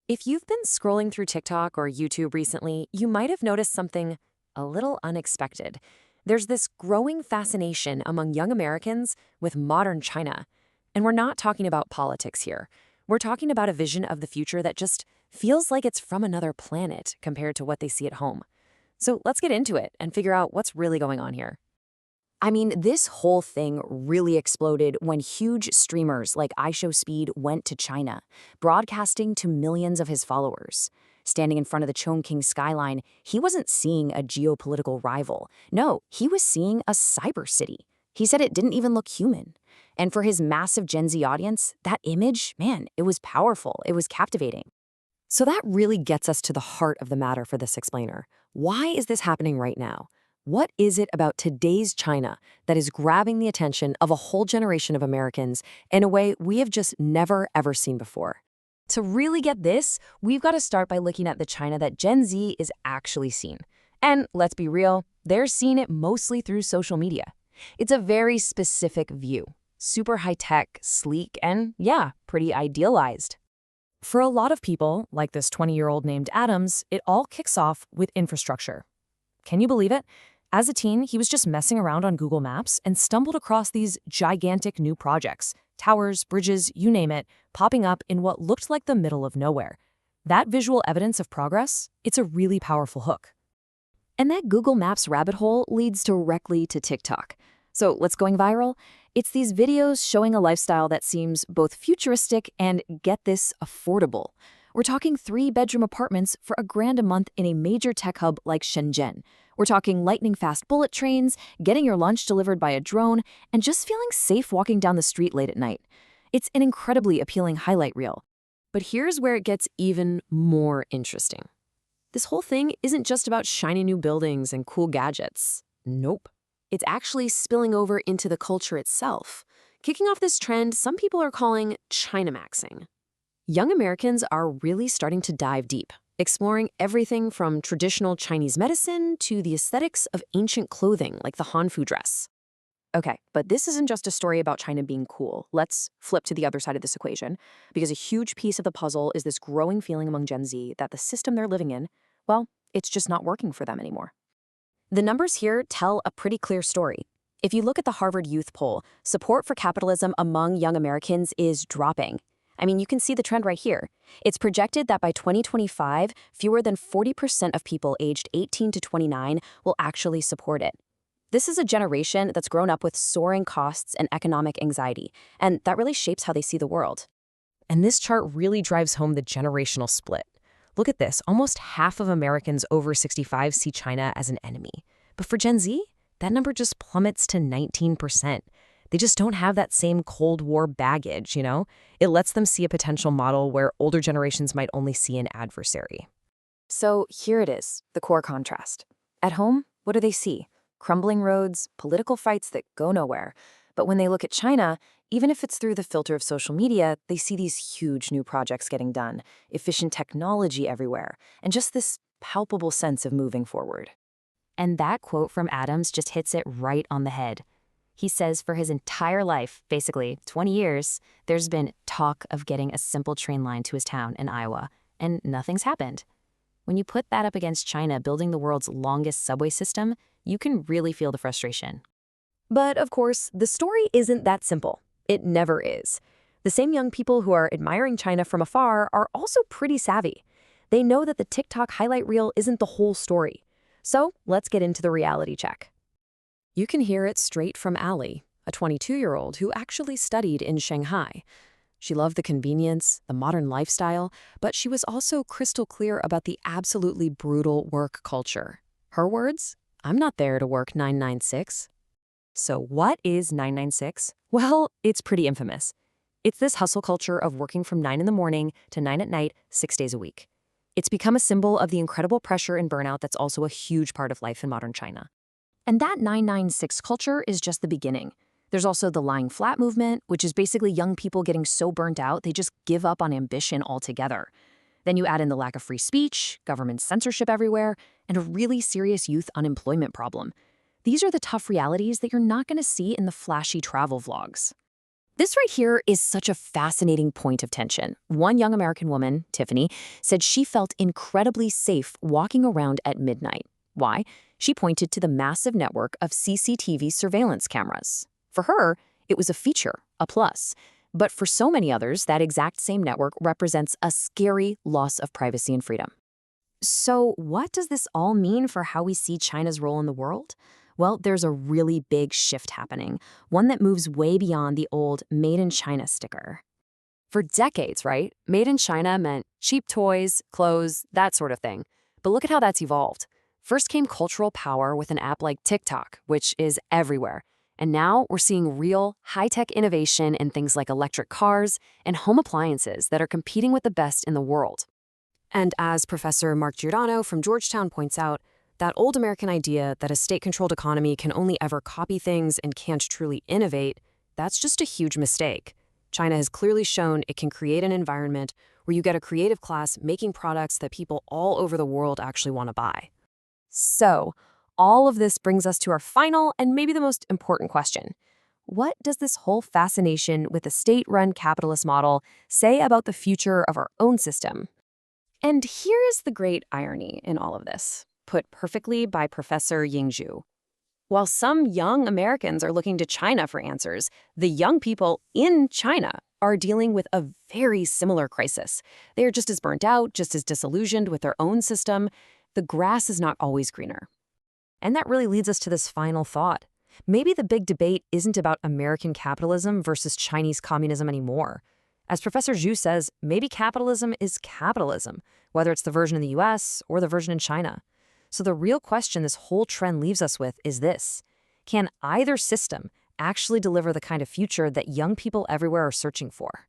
If you've been scrolling through TikTok or YouTube recently, you might have noticed something a little unexpected. There's this growing fascination among young Americans with modern China. And we're not talking about politics here. We're talking about a vision of the future that just feels like it's from another planet compared to what they see at home. So let's get into it and figure out what's really going on here. I mean, this whole thing really exploded when huge streamers like iShowSpeed went to China, broadcasting to millions of his followers. Standing in front of the Chongqing skyline, he wasn't seeing a geopolitical rival. No, he was seeing a cyber city. He said it didn't even look human. And for his massive Gen Z audience, that image, man, it was powerful. It was captivating. So that really gets us to the heart of the matter for this explainer. Why is this happening right now? What is it about today's China that is grabbing the attention of a whole generation of Americans in a way we have just never, ever seen before? To really get this, we've got to start by looking at the China that Gen Z is actually seeing. And let's be real, they're seeing it mostly through social media. It's a very specific view. Super high-tech, sleek, and yeah, pretty idealized. For a lot of people, like this 20-year-old named Adams, it all kicks off with infrastructure. Can you believe it? As a teen, he was just messing around on Google Maps and stumbled across these gigantic new projects, towers, bridges, you name it, popping up in what looked like the middle of nowhere. That visual evidence of progress, it's a really powerful hook. And that Google Maps rabbit hole leads directly to TikTok. So what's going viral? It's these videos showing a lifestyle that seems both futuristic and, get this, affordable. We're talking 3-bedroom apartments for $1,000 a month in a major tech hub like Shenzhen. We're talking lightning-fast bullet trains, getting your lunch delivered by a drone, and just feeling safe walking down the street late at night. It's an incredibly appealing highlight reel. But here's where it gets even more interesting. This whole thing isn't just about shiny new buildings and cool gadgets. Nope. It's actually spilling over into the culture itself. Kicking off this trend, some people are calling China-maxing. Young Americans are really starting to dive deep, exploring everything from traditional Chinese medicine to the aesthetics of ancient clothing like the Hanfu dress. Okay, but this isn't just a story about China being cool. Let's flip to the other side of this equation, because a huge piece of the puzzle is this growing feeling among Gen Z that the system they're living in, well, it's just not working for them anymore. The numbers here tell a pretty clear story. If you look at the Harvard Youth Poll, support for capitalism among young Americans is dropping. I mean, you can see the trend right here. It's projected that by 2025, fewer than 40% of people aged 18 to 29 will actually support it. This is a generation that's grown up with soaring costs and economic anxiety, and that really shapes how they see the world. And this chart really drives home the generational split. Look at this, almost half of Americans over 65 see China as an enemy. But for Gen Z, that number just plummets to 19%. They just don't have that same Cold War baggage, you know? It lets them see a potential model where older generations might only see an adversary. So here it is, the core contrast. At home, what do they see? Crumbling roads, political fights that go nowhere. But when they look at China, even if it's through the filter of social media, they see these huge new projects getting done, efficient technology everywhere, and just this palpable sense of moving forward. And that quote from Adams just hits it right on the head. He says for his entire life, basically 20 years, there's been talk of getting a simple train line to his town in Iowa, and nothing's happened. When you put that up against China building the world's longest subway system, you can really feel the frustration. But of course, the story isn't that simple. It never is. The same young people who are admiring China from afar are also pretty savvy. They know that the TikTok highlight reel isn't the whole story. So let's get into the reality check. You can hear it straight from Allie, a 22-year-old who actually studied in Shanghai. She loved the convenience, the modern lifestyle, but she was also crystal clear about the absolutely brutal work culture. Her words? I'm not there to work 996. So what is 996? Well, it's pretty infamous. It's this hustle culture of working from 9 in the morning to 9 at night, 6 days a week. It's become a symbol of the incredible pressure and burnout that's also a huge part of life in modern China. And that 996 culture is just the beginning. There's also the lying flat movement, which is basically young people getting so burnt out they just give up on ambition altogether. Then you add in the lack of free speech, government censorship everywhere, and a really serious youth unemployment problem. These are the tough realities that you're not going to see in the flashy travel vlogs. This right here is such a fascinating point of tension. One young American woman, Tiffany, said she felt incredibly safe walking around at midnight. Why? She pointed to the massive network of CCTV surveillance cameras. For her, it was a feature, a plus. But for so many others, that exact same network represents a scary loss of privacy and freedom. So, what does this all mean for how we see China's role in the world? Well, there's a really big shift happening, one that moves way beyond the old Made in China sticker. For decades, right, Made in China meant cheap toys, clothes, that sort of thing. But look at how that's evolved. First came cultural power with an app like TikTok, which is everywhere. And now we're seeing real, high-tech innovation in things like electric cars and home appliances that are competing with the best in the world. And as Professor Mark Giordano from Georgetown points out, that old American idea that a state-controlled economy can only ever copy things and can't truly innovate, that's just a huge mistake. China has clearly shown it can create an environment where you get a creative class making products that people all over the world actually want to buy. So, all of this brings us to our final and maybe the most important question. What does this whole fascination with the state-run capitalist model say about the future of our own system? And here is the great irony in all of this, put perfectly by Professor Ying Zhu. While some young Americans are looking to China for answers, the young people in China are dealing with a very similar crisis. They are just as burnt out, just as disillusioned with their own system. The grass is not always greener. And that really leads us to this final thought. Maybe the big debate isn't about American capitalism versus Chinese communism anymore. As Professor Zhu says, maybe capitalism is capitalism, whether it's the version in the US or the version in China. So the real question this whole trend leaves us with is this: can either system actually deliver the kind of future that young people everywhere are searching for?